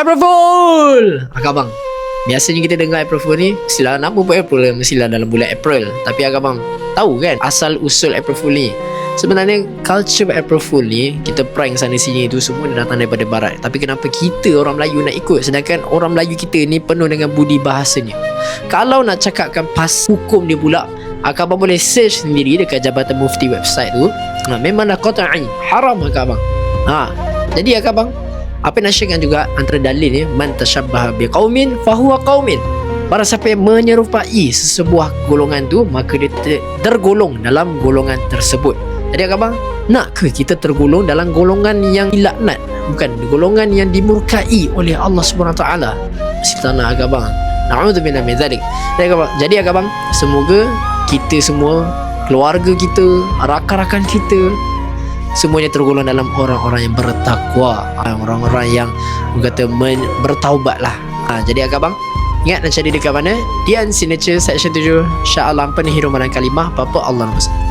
April Fool. Abang, biasanya kita dengar April Fool ni mestilah nama pun April, mestilah dalam bulan April. Tapi abang tahu kan asal usul April Fool ni? Sebenarnya culture April Fool ni, kita prank sana sini tu semua datang daripada barat. Tapi kenapa kita orang Melayu nak ikut, sedangkan orang Melayu kita ni penuh dengan budi bahasanya? Kalau nak cakapkan pas hukum dia pula, abang boleh search sendiri dekat Jabatan Mufti website tu. Memanglah qat'i haram abang. Jadi abang, apa nak sharekan juga antara dalil ni, man tashabbaha biqaumin fahuwa qaumin. Barang siapa yang menyerupai sesebuah golongan tu, maka dia tergolong dalam golongan tersebut. Jadi abang, nak ke kita tergolong dalam golongan yang dilaknat, bukan golongan yang dimurkai oleh Allah SWT? Mesti tak nak abang. Na'udzubillah min zalik. Jadi abang, semoga kita semua, keluarga kita, rakan-rakan kita, semuanya tergolong dalam orang-orang yang bertakwa, orang-orang yang kata bertaubat lah. Jadi abang, ingat nak cari dekat mana? Dian Signature Section 7. InsyaAllah penuhi Ramadan kalimah. Apa-apa Allah nombor 1.